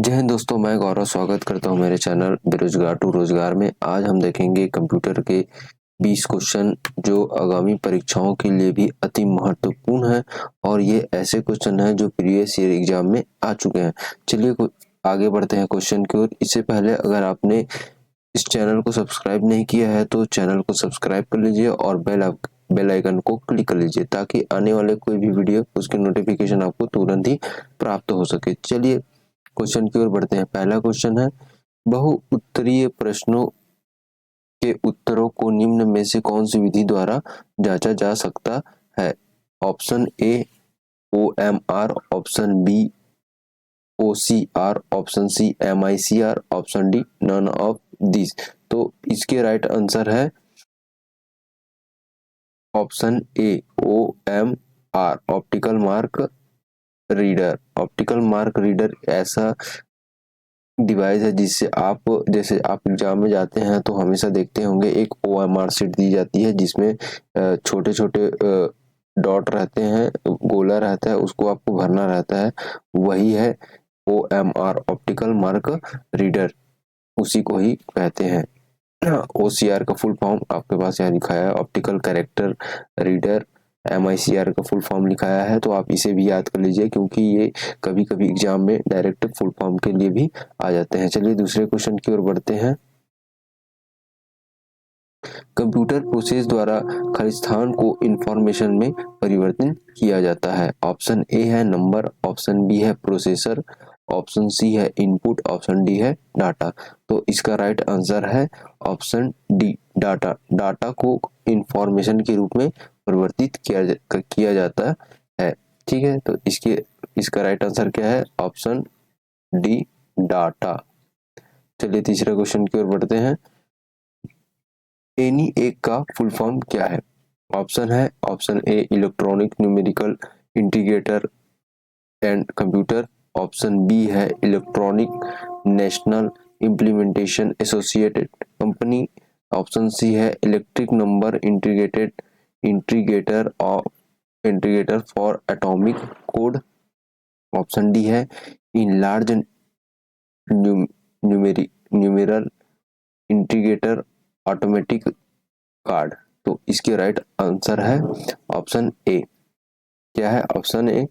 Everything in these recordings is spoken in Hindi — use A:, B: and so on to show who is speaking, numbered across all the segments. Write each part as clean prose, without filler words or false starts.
A: जय हिंद दोस्तों, मैं गौरव स्वागत करता हूं मेरे चैनल बेरोजगार टू रोजगार में। आज हम देखेंगे कंप्यूटर के 20 क्वेश्चन जो आगामी परीक्षाओं के लिए भी अति महत्वपूर्ण है और ये ऐसे क्वेश्चन हैं जो प्रीवियस ईयर एग्जाम में आ चुके हैं। चलिए आगे बढ़ते हैं क्वेश्चन की ओर। इससे पहले अगर आपने इस चैनल को सब्सक्राइब नहीं किया है तो चैनल को सब्सक्राइब कर लीजिए और बेल आइकन को क्लिक कर लीजिए ताकि आने वाले कोई भी वीडियो उसकी नोटिफिकेशन आपको तुरंत ही प्राप्त हो सके। चलिए क्वेश्चन की ओर बढ़ते हैं। पहला क्वेश्चन है, बहु उत्तरीय प्रश्नों के उत्तरों को निम्न में से कौन सी विधि द्वारा जांचा जा सकता है? Option A OMR, option B OCR, option C MICR, option D none of this. तो इसके राइट आंसर है option A OMR, optical mark reader. Optical mark reader ऐसा डिवाइस है जिससे जैसे आप एग्जाम में जाते हैं तो हमेशा देखते होंगे एक OMR शीट दी जाती है जिसमें छोटे छोटे डॉट रहते हैं, गोला रहता है, उसको आपको भरना रहता है। वही है OMR, ऑप्टिकल मार्क रीडर, उसी को ही कहते हैं। OCR का फुल फॉर्म आपके पास यहाँ लिखा है, ऑप्टिकल कैरेक्टर रीडर। MICR का फुल फॉर्म लिखाया है, तो आप इसे भी याद कर लीजिए क्योंकि ये कभी कभी एग्जाम में डायरेक्ट फुल फॉर्म के लिए भी आ जाते हैं। चलिए दूसरे क्वेश्चन की ओर बढ़ते हैं। कंप्यूटर प्रोसेस द्वारा खालिस्तान को इंफॉर्मेशन में परिवर्तित किया जाता है। ऑप्शन ए है नंबर, ऑप्शन बी है प्रोसेसर, ऑप्शन सी है इनपुट, ऑप्शन डी है डाटा। तो इसका राइट आंसर है ऑप्शन डी डाटा। डाटा को इंफॉर्मेशन के रूप में परिवर्तित किया जाता है। ठीक है, तो इसका राइट आंसर क्या है? Option D data. चलिए तीसरे क्वेश्चन की ओर बढ़ते हैं। एनी एक का फुल फॉर्म क्या है? ऑप्शन है option A electronic numerical integrator and computer, option B है electronic national implementation associated company, option C है electric number integrator for atomic code, option D है in large numeral integrator automatic card. तो इसके राइट आंसर है ऑप्शन ए। क्या है? Option A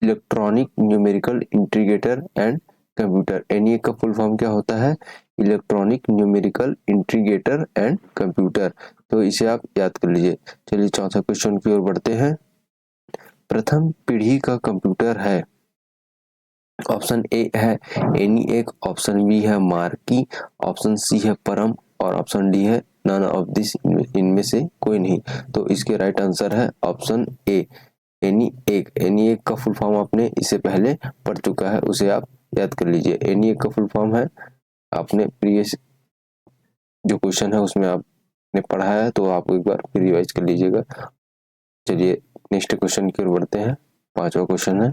A: electronic numerical integrator and computer. ENIAC का फुल फॉर्म क्या होता है? Electronic numerical integrator and computer. तो इसे आप याद कर लीजिए। चलिए चौथा क्वेश्चन की ओर बढ़ते हैं। प्रथम पीढ़ी का कंप्यूटर है। ऑप्शन ए है एनी1, ऑप्शन बी है मार्की, ऑप्शन सी है परम और ऑप्शन डी है नन ऑफ दिस, इनमें से कोई नहीं। तो इसके राइट आंसर है ऑप्शन ए एनी एक का फुल फॉर्म आपने इससे पहले पढ़ चुका है, उसे आप याद कर लीजिए। एनी एक का फुल फॉर्म है, आपने प्रीवियस जो क्वेश्चन है उसमें आपने पढ़ा है, तो आप एक बार फिर रिवाइज कर लीजिएगा। चलिए नेक्स्ट क्वेश्चन की ओर बढ़ते हैं। पांचवा क्वेश्चन है।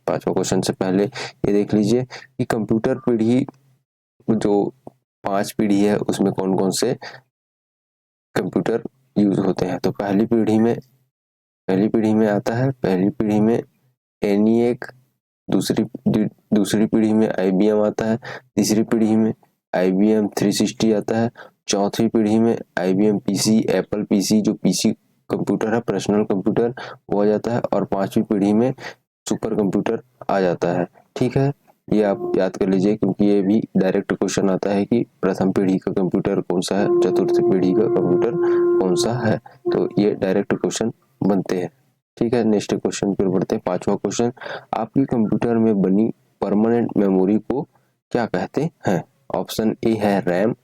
A: पांचवा क्वेश्चन से पहले ये देख लीजिए कि कंप्यूटर पीढ़ी जो 5 पीढ़ी है उसमें कौन कौन से कंप्यूटर यूज होते हैं। तो पहली पीढ़ी में आता है, पहली पीढ़ी में एनी1, दूसरी पीढ़ी में IBM आता है, तीसरी पीढ़ी में IBM 360 आता है, चौथी पीढ़ी में IBM PC, एप्पल PC जो PC कंप्यूटर है, पर्सनल कंप्यूटर वो आ जाता है, और पांचवी पीढ़ी में सुपर कंप्यूटर आ जाता है। ठीक है, ये आप याद कर लीजिए क्योंकि ये भी डायरेक्ट क्वेश्चन आता है कि प्रथम पीढ़ी का कंप्यूटर कौन सा है, चतुर्थ पीढ़ी का कंप्यूटर कौन सा है। तो ये डायरेक्ट क्वेश्चन बनते हैं। ठीक है, नेक्स्ट क्वेश्चन पर बढ़ते हैं। पांचवा क्वेश्चन, आपकी कंप्यूटर में बनी परमानेंट मेमोरी को क्या कहते हैं? ऑप्शन ए है रैम,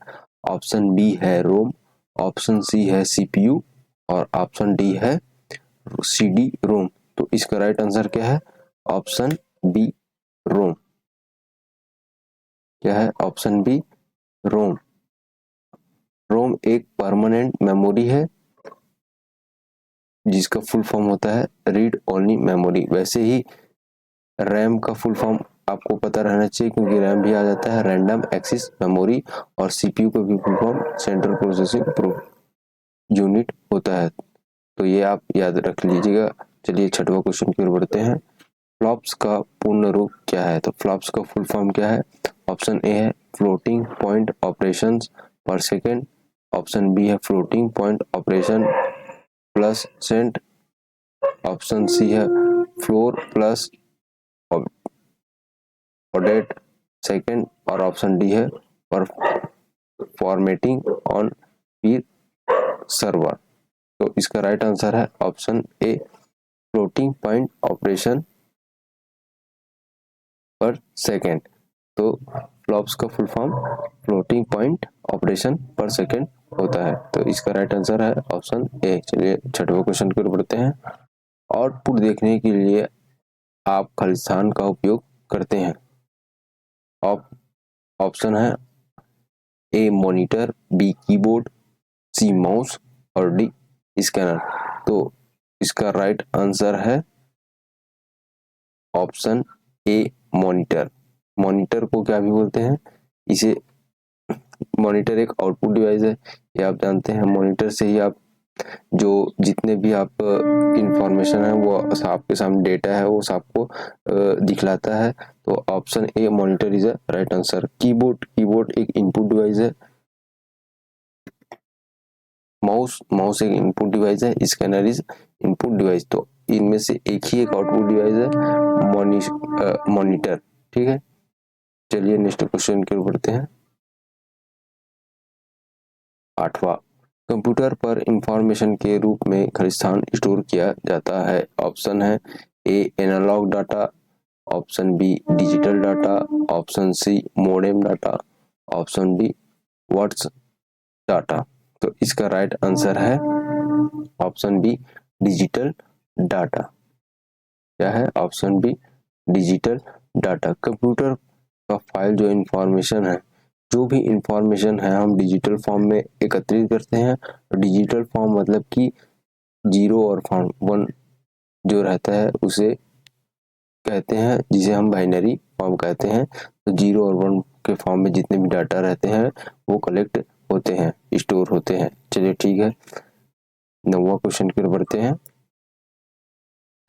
A: ऑप्शन बी है रोम, ऑप्शन सी है CPU और ऑप्शन डी है CD रोम। तो इसका राइट आंसर क्या है? Option B ROM. क्या है? ऑप्शन बी रोम। रोम एक परमानेंट मेमोरी है जिसका फुल फॉर्म होता है रीड ओनली मेमोरी। वैसे ही रैम का फुल फॉर्म आपको पता रहना चाहिए क्योंकि रैम भी आ जाता है रैंडम एक्सेस मेमोरी, और CPU का भी full form central processing unit होता है। तो ये आप याद रख लीजिएगा। चलिए छठवां क्वेश्चन की ओर बढ़ते हैं। फ्लॉप्स का पूर्ण रूप क्या है? तो फ्लॉप्स का फुल फॉर्म क्या है? ऑप्शन ए है floating point operations per second, option B है floating point operation plus cent, option C है फ्लोर प्लस ऑडेट सेकेंड, और ऑप्शन डी है per formatting on peer server. तो इसका राइट आंसर है option A floating point operation per second. तो फ्लॉप्स का full form floating point operation per second होता है। तो इसका राइट आंसर है ऑप्शन ए। चलिए छठवें क्वेश्चन की ओर बढ़ते हैं। आउटपुट देखने के लिए आप खालिस्तान का उपयोग करते हैं। ऑप्शन है A monitor, B keyboard, sea mouse और डी स्कैनर। तो इसका राइट आंसर है ऑप्शन ए मॉनिटर। मॉनिटर को क्या भी बोलते हैं? इसे मॉनिटर एक आउटपुट डिवाइस है, ये आप जानते हैं। मॉनिटर से ही आप जो जितने भी आप इंफॉर्मेशन है वो आपके सामने डेटा है वो सबको दिखलाता है। तो option A monitor is a right answer. Keyboard एक इनपुट डिवाइस है। माउस एक इनपुट डिवाइस है। Scanner is input device. तो इनमें से एक ही एक आउटपुट डिवाइस है मॉनिटर। ठीक है, चलिए नेक्स्ट क्वेश्चन की ओर बढ़ते हैं। आठवां, कंप्यूटर पर इंफॉर्मेशन के रूप में खालिस्तान स्टोर किया जाता है। ऑप्शन है A analog data, option B digital data, option C modem data, option D words data. तो इसका राइट आंसर है ऑप्शन बी डिजिटल डाटा। क्या है? Option B digital data. Computer का फाइल जो इंफॉर्मेशन है, जो भी इंफॉर्मेशन है हम डिजिटल फॉर्म में एकत्रित करते हैं। डिजिटल फॉर्म मतलब कि जीरो और फॉर्म वन जो रहता है उसे कहते हैं, जिसे हम बाइनरी फॉर्म कहते हैं। तो जीरो और वन के फॉर्म में जितने भी डाटा रहते हैं वो कलेक्ट होते हैं, स्टोर होते हैं। चलिए ठीक है, नौवां क्वेश्चन की ओर बढ़ते हैं।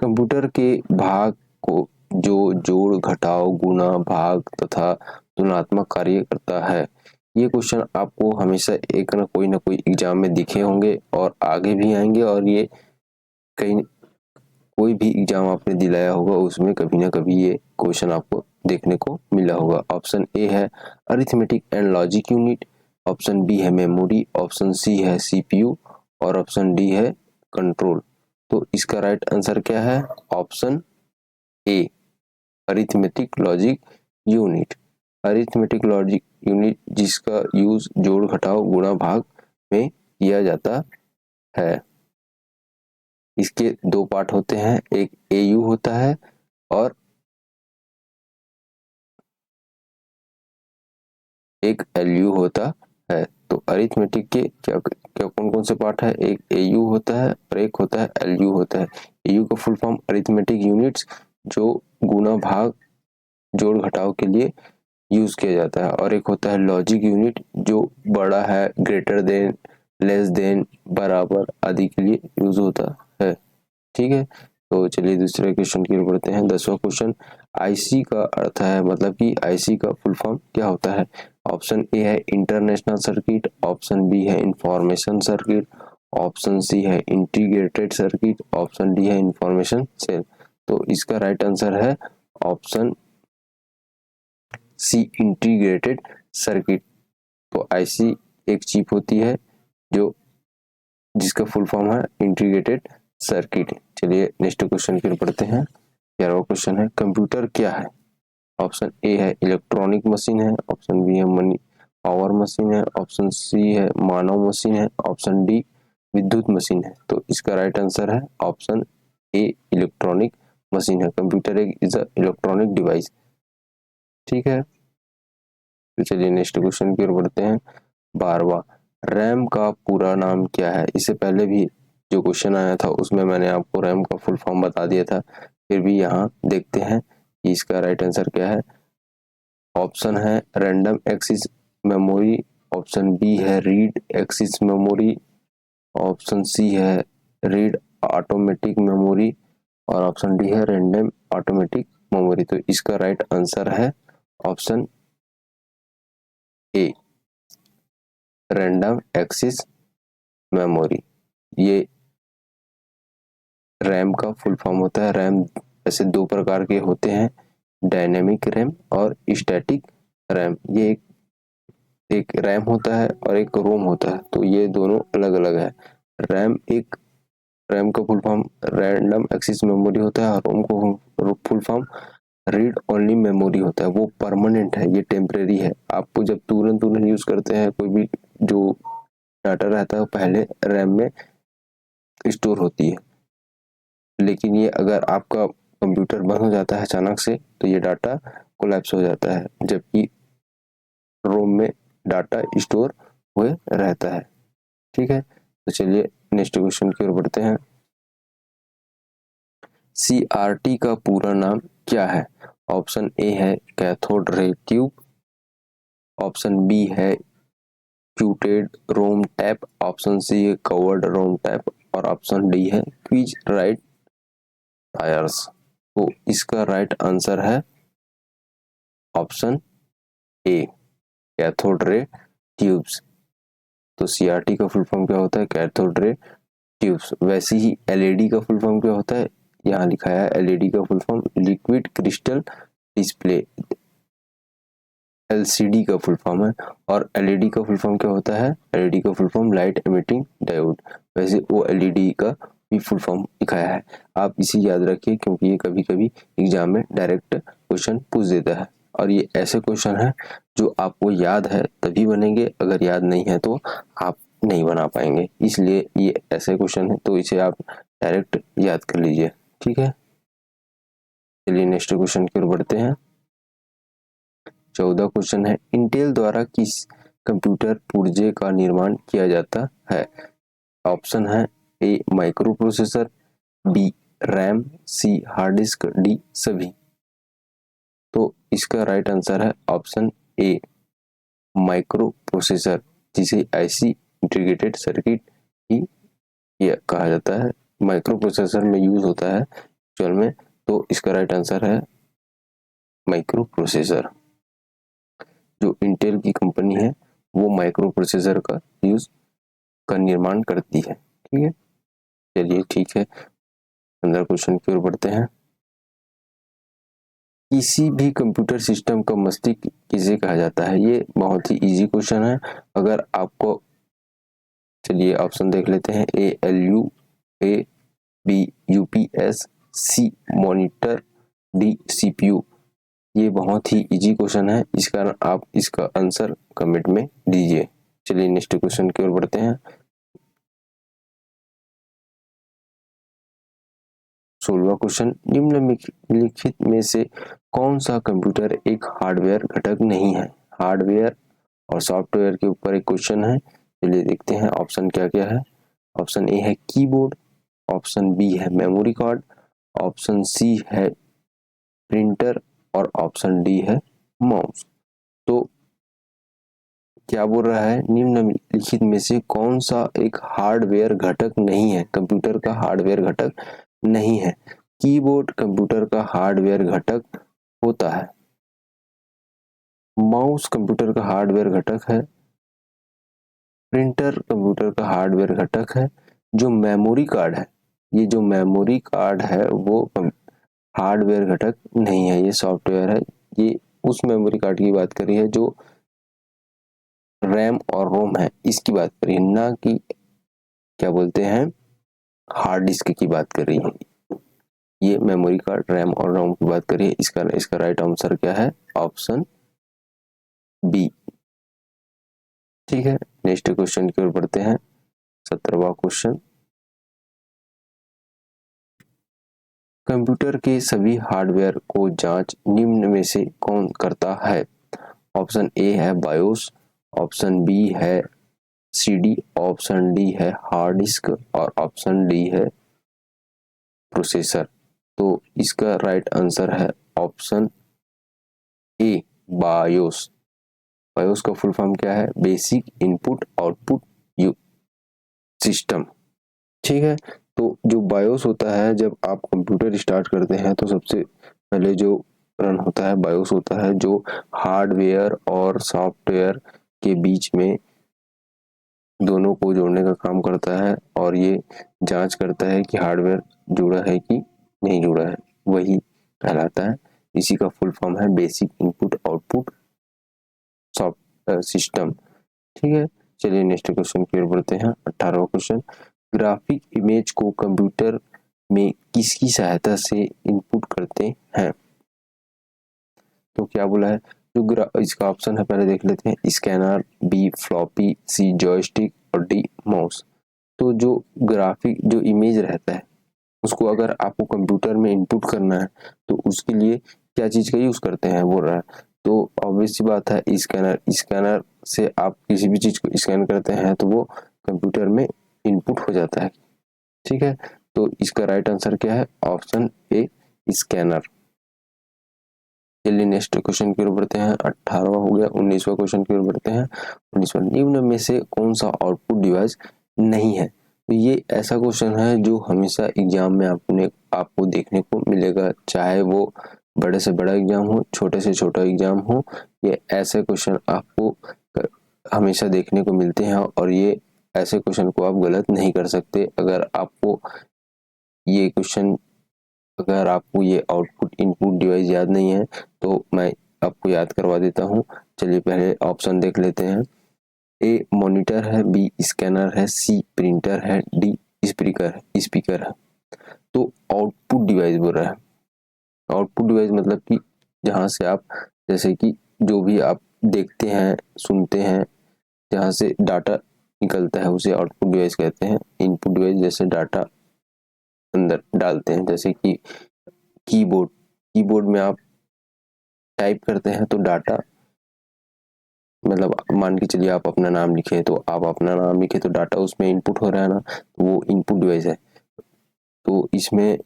A: कंप्यूटर के भाग को जो जोड़ घटाव गुणा भाग तथा तुलनात्मक कार्य करता है। ये क्वेश्चन आपको हमेशा एक ना कोई एग्जाम में दिखे होंगे और आगे भी आएंगे, और ये कहीं कोई भी एग्जाम आपने दिलाया होगा उसमें कभी ना कभी ये क्वेश्चन आपको देखने को मिला होगा। ऑप्शन ए है arithmetic and logic unit, option B है मेमोरी, ऑप्शन सी है सीपीयू और ऑप्शन डी है कंट्रोल। तो इसका राइट आंसर क्या है? ऑप्शन ए arithmetic logic unit. Arithmetic logic unit जिसका यूज जोड़ घटाव गुणा भाग में किया जाता है। इसके दो पार्ट होते हैं, एक एयू होता है और एक एलयू होता है। तो अरिथमेटिक के क्या क्या कौन कौन से पार्ट है? एक एयू होता है और एक होता है एलयू होता है। एयू का फुल फॉर्म अरिथमेटिक यूनिट्स, जो गुणा भाग जोड़ घटाव के लिए यूज किया जाता है, और एक होता है लॉजिक यूनिट जो बड़ा है, ग्रेटर देन, लेस देन, बराबर आदि के लिए यूज होता है। ठीक है, तो चलिए दूसरे क्वेश्चन की ओर बढ़ते हैं। 10वां क्वेश्चन, आईसी का अर्थ है, मतलब कि आईसी का फुल फॉर्म क्या होता है? ऑप्शन ए है इंटरनेशनल सर्किट, ऑप्शन बी है इंफॉर्मेशन सर्किट, ऑप्शन सी है इंटीग्रेटेड सर्किट, ऑप्शन डी है इंफॉर्मेशन सेल। तो इसका राइट आंसर है ऑप्शन सी इंटीग्रेटेड सर्किट। तो आईसी एक चिप होती है जो जिसका फुल फॉर्म है इंटीग्रेटेड सर्किट। चलिए नेक्स्ट क्वेश्चन की ओर बढ़ते हैं। 11वां क्वेश्चन है, कंप्यूटर क्या है? ऑप्शन ए है इलेक्ट्रॉनिक मशीन है, ऑप्शन बी है मनी पावर मशीन है, ऑप्शन सी है मानव मशीन है, ऑप्शन डी विद्युत मशीन है। तो इसका राइट आंसर है ऑप्शन ए इलेक्ट्रॉनिक मशीन है। कंप्यूटर एक इज अ इलेक्ट्रॉनिक डिवाइस। ठीक है, तो चलिए नेक्स्ट क्वेश्चन की ओर बढ़ते हैं। 12वां, रैम का पूरा नाम क्या है? इससे पहले भी जो क्वेश्चन आया था उसमें मैंने आपको रैम का फुल फॉर्म बता दिया था, फिर भी यहाँ देखते हैं कि इसका राइट आंसर क्या है। ऑप्शन है random access memory, option B है read access memory, option C है रीड ऑटोमेटिक मेमोरी, और ऑप्शन डी है रैंडम ऑटोमेटिक मेमोरी। तो इसका राइट आंसर है option A, random access memory. ये रैम का फुल फॉर्म होता है। रैम ऐसे दो प्रकार के होते हैं, डायनेमिक रैम और स्टैटिक रैम। ये एक रैम होता है और एक रोम होता है, तो ये दोनों अलग अलग है। रैम का full form random access memory होता है और रोम को full form read only memory होता है। वो परमानेंट है, ये टेम्परेरी है। आपको जब तुरंत यूज करते हैं कोई भी जो डाटा रहता है, पहले रैम में स्टोर होती है, लेकिन ये अगर आपका कंप्यूटर बंद हो जाता है अचानक से, तो ये डाटा कोलैप्स हो जाता है, जबकि रोम में डाटा स्टोर हुए रहता है। ठीक है, तो चलिए नेक्स्ट क्वेश्चन की ओर बढ़ते हैं। CRT का पूरा नाम क्या है? ऑप्शन ए है cathode ray tube, option B है ट्यूटेड रोम टैप, ऑप्शन सी है कवर्ड रोम टैप और ऑप्शन डी है क्विज राइट टायर्स। तो इसका राइट आंसर है ऑप्शन ए, कैथोड रे ट्यूब्स। तो CRT का फुल फॉर्म क्या होता है? Cathode ray tubes. वैसे ही LED का फुल फॉर्म क्या होता है? यहाँ लिखा है LED का full form liquid crystal display, LCD का फुल फॉर्म है। और LED का फुल फॉर्म क्या होता है? LED का full form light emitting diode. वैसे OLED का भी फुल फॉर्म लिखाया है। आप इसे याद रखिए, क्योंकि ये कभी कभी एग्जाम में डायरेक्ट क्वेश्चन पूछ देता है, और ये ऐसे क्वेश्चन है जो आपको याद है तभी बनेंगे, अगर याद नहीं है तो आप नहीं बना पाएंगे। इसलिए ये ऐसे क्वेश्चन है, तो इसे आप डायरेक्ट याद कर लीजिए। ठीक है, चलिए नेक्स्ट क्वेश्चन की ओर बढ़ते हैं। 14 क्वेश्चन है, इंटेल द्वारा किस कंप्यूटर पुर्जे का निर्माण किया जाता है? ऑप्शन है ए माइक्रो प्रोसेसर, बी रैम, सी हार्ड डिस्क, डी सभी। तो इसका राइट आंसर है ऑप्शन ए, माइक्रो प्रोसेसर, जिसे आईसी इंटीग्रेटेड सर्किट ही कहा जाता है। माइक्रो प्रोसेसर में यूज होता है एक्चुअल में। तो इसका राइट आंसर है माइक्रो प्रोसेसर। जो इंटेल की कंपनी है वो माइक्रो प्रोसेसर का निर्माण करती है। ठीक है, चलिए ठीक है, 15 क्वेश्चन की ओर बढ़ते हैं। किसी भी कंप्यूटर सिस्टम का मस्तिष्क किसे कहा जाता है? ये बहुत ही इजी क्वेश्चन है। अगर आपको, चलिए ऑप्शन देख लेते हैं। A LU, A B UPS, C monitor, D CPU। ये बहुत ही इजी क्वेश्चन है, इस कारण आप इसका आंसर कमेंट में दीजिए। चलिए नेक्स्ट क्वेश्चन की ओर बढ़ते हैं। 16वां क्वेश्चन, निम्नलिखित में से कौन सा कंप्यूटर एक हार्डवेयर घटक नहीं है? हार्डवेयर और सॉफ्टवेयर के ऊपर एक क्वेश्चन है, चलिए देखते हैं ऑप्शन क्या क्या है। ऑप्शन ए है कीबोर्ड, ऑप्शन बी है मेमोरी कार्ड, ऑप्शन सी है प्रिंटर और ऑप्शन डी है माउस। तो क्या बोल रहा है? निम्नलिखित में से कौन सा एक हार्डवेयर घटक नहीं है? कंप्यूटर का हार्डवेयर घटक नहीं है। कीबोर्ड कंप्यूटर का हार्डवेयर घटक होता है, माउस कंप्यूटर का हार्डवेयर घटक है, प्रिंटर कंप्यूटर का हार्डवेयर घटक है। जो मेमोरी कार्ड है, ये जो मेमोरी कार्ड है वो हार्डवेयर घटक नहीं है, ये सॉफ्टवेयर है। ये उस मेमोरी कार्ड की बात करी है जो रैम और रोम है, इसकी बात करी है, ना कि क्या बोलते हैं हार्ड डिस्क की बात कर रही है। ये मेमोरी कार्ड, रैम और रोम की बात करिए। इसका राइट आंसर क्या है? Option B. ठीक है, नेक्स्ट क्वेश्चन की ओर बढ़ते हैं। 17वां क्वेश्चन, कंप्यूटर के सभी हार्डवेयर को जांच निम्न में से कौन करता है? ऑप्शन ए है बायोस, ऑप्शन बी है CD, ऑप्शन डी है हार्ड डिस्क और ऑप्शन डी है प्रोसेसर। तो इसका राइट आंसर है ऑप्शन ए, बायोस। बायोस का फुल फॉर्म क्या है? Basic input output system. ठीक है, तो जो बायोस होता है, जब आप कंप्यूटर स्टार्ट करते हैं तो सबसे पहले जो रन होता है बायोस होता है, जो हार्डवेयर और सॉफ्टवेयर के बीच में दोनों को जोड़ने का काम करता है और ये जांच करता है कि हार्डवेयर जुड़ा है कि नहीं जुड़ा है, वही कहलाता है। इसी का फुल फॉर्म है basic input output soft system. ठीक है, चलिए नेक्स्ट क्वेश्चन की ओर बढ़ते हैं। 18वां क्वेश्चन, ग्राफिक इमेज को कंप्यूटर में किसकी सहायता से इनपुट करते हैं? तो क्या बोला है, जो इसका ऑप्शन है पहले देख लेते हैं। स्कैनर, बी फ्लॉपी, सी जॉयस्टिक और डी माउस। तो जो ग्राफिक जो इमेज रहता है उसको अगर आपको कंप्यूटर में इनपुट करना है तो उसके लिए क्या चीज का यूज करते हैं बोल रहा है। तो ऑब्वियस सी बात है स्कैनर। स्कैनर से आप किसी भी चीज को स्कैन करते हैं तो वो कंप्यूटर में इनपुट हो जाता है। ठीक है, तो इसका राइट आंसर क्या है, ऑप्शन ए स्कैनर। चलिए नेक्स्ट क्वेश्चन की ओर बढ़ते हैं। 18वां हो गया। 19वां क्वेश्चन की ओर बढ़ते हैं। 19वां, निम्न में से कौन सा आउटपुट डिवाइस नहीं है? तो ये ऐसा क्वेश्चन है जो हमेशा एग्जाम में आपको देखने को मिलेगा, चाहे वो बड़े से बड़ा एग्जाम हो, छोटे से छोटा एग्जाम हो, ये ऐसे क्वेश्चन आपको हमेशा देखने को मिलते हैं और ये ऐसे क्वेश्चन को आप गलत नहीं कर सकते। अगर आपको ये आउटपुट इनपुट डिवाइस याद नहीं है तो मैं आपको याद करवा देता हूँ। चलिए पहले ऑप्शन देख लेते हैं। ए मॉनिटर है, बी स्कैनर है, सी प्रिंटर है, डी स्पीकर है। तो आउटपुट डिवाइस बोल रहा है। आउटपुट डिवाइस मतलब कि जहाँ से आप, जैसे कि जो भी आप देखते हैं सुनते हैं, जहाँ से डाटा निकलता है उसे आउटपुट डिवाइस कहते हैं। इनपुट डिवाइस जैसे डाटा अंदर डालते हैं, जैसे कि कीबोर्ड में आप टाइप करते हैं तो डाटा, मतलब मान के चलिए आप अपना नाम लिखे, तो आप अपना नाम लिखे तो डाटा उसमें इनपुट हो रहा है ना, तो वो इनपुट डिवाइस है। तो इसमें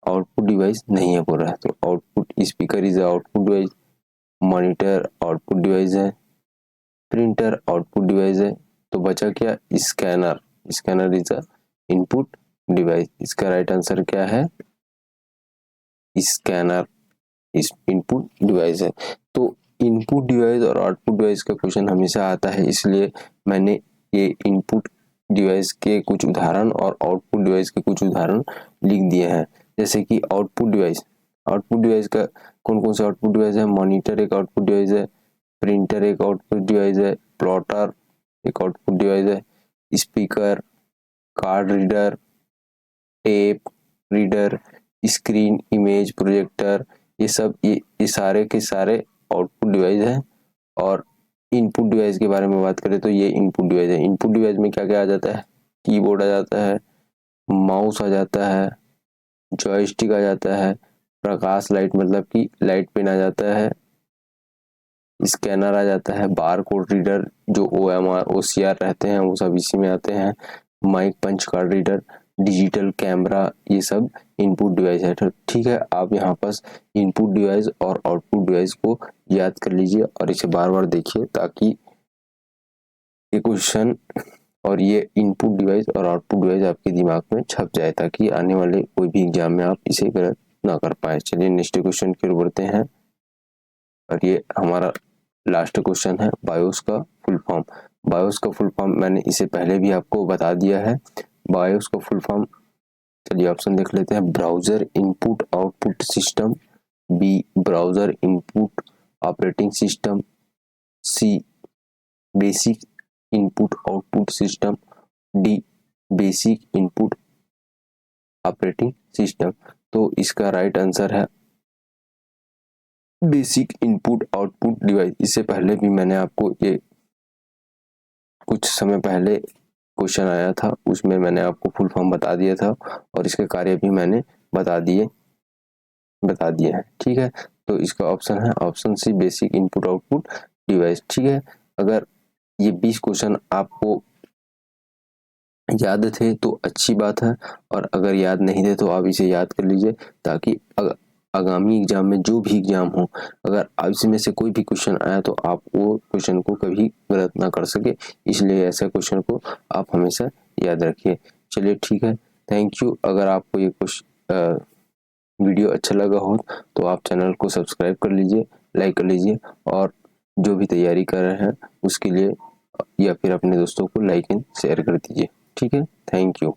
A: आउटपुट डिवाइस नहीं है बोल रहा है। तो output speaker is output device, monitor output device है, प्रिंटर आउटपुट डिवाइस है। तो बचा क्या, scanner. Scanner is a input device. इसका राइट आंसर क्या है, स्कैनर इस इनपुट डिवाइस है। तो इनपुट डिवाइस और आउटपुट डिवाइस का क्वेश्चन हमेशा आता है, इसलिए मैंने ये इनपुट डिवाइस के कुछ उदाहरण और आउटपुट डिवाइस के कुछ उदाहरण लिख दिए हैं। जैसे कि आउटपुट डिवाइस का कौन कौन से आउटपुट डिवाइस है, मॉनिटर एक आउटपुट डिवाइस है, प्रिंटर एक आउटपुट डिवाइस है, प्लॉटर एक आउटपुट डिवाइस है, speaker, card reader, tape reader, screen image projector, ये सारे के सारे आउटपुट डिवाइस है। और इनपुट डिवाइस के बारे में बात करें तो ये इनपुट डिवाइस है। इनपुट डिवाइस में क्या क्या आ जाता है, कीबोर्ड आ जाता है, माउस आ जाता है, जॉयस्टिक आ जाता है, प्रकाश लाइट मतलब कि लाइट पेन आ जाता है, स्कैनर आ जाता है, बार कोड रीडर जो OMR OCR रहते हैं वो सब इसी में आते हैं, mic punch card reader, digital camera, ये सब इनपुट डिवाइस है। तो ठीक है, आप यहाँ पास इनपुट डिवाइस और आउटपुट डिवाइस को याद कर लीजिए और इसे बार बार देखिए, ताकि ये क्वेश्चन और ये इनपुट डिवाइस और आउटपुट डिवाइस आपके दिमाग में छप जाए, ताकि आने वाले कोई भी एग्जाम में आप इसे गलत ना कर पाए। चलिए नेक्स्ट क्वेश्चन की ओर बढ़ते हैं और ये हमारा लास्ट क्वेश्चन है, बायोस का फुल फॉर्म। बायोस का फुल फॉर्म मैंने इसे पहले भी आपको बता दिया है। बायोस का फुल फॉर्म, चलिए ऑप्शन देख लेते हैं। Browser input output system, B browser input operating system, C basic input output system, D basic input operating system. तो इसका राइट आंसर है बेसिक इनपुट आउटपुट डिवाइस। इससे पहले भी मैंने आपको ये कुछ समय पहले क्वेश्चन आया था, उसमें मैंने आपको फुल फॉर्म बता दिया था और इसके कार्य भी मैंने बता दिए हैं। ठीक है, तो इसका ऑप्शन है option C basic input output device. ठीक है, अगर ये 20 क्वेश्चन आपको याद थे तो अच्छी बात है, और अगर याद नहीं थे तो आप इसे याद कर लीजिए, ताकि आगामी एग्जाम में जो भी एग्जाम हो, अगर इसमें से कोई भी क्वेश्चन आया तो आप वो क्वेश्चन को कभी गलत ना कर सके, इसलिए ऐसे क्वेश्चन को आप हमेशा याद रखिए। चलिए ठीक है, थैंक यू। अगर आपको ये वीडियो अच्छा लगा हो तो आप चैनल को सब्सक्राइब कर लीजिए, लाइक कर लीजिए, और जो भी तैयारी कर रहे हैं उसके लिए या फिर अपने दोस्तों को लाइक एंड शेयर कर दीजिए। ठीक है, थैंक यू।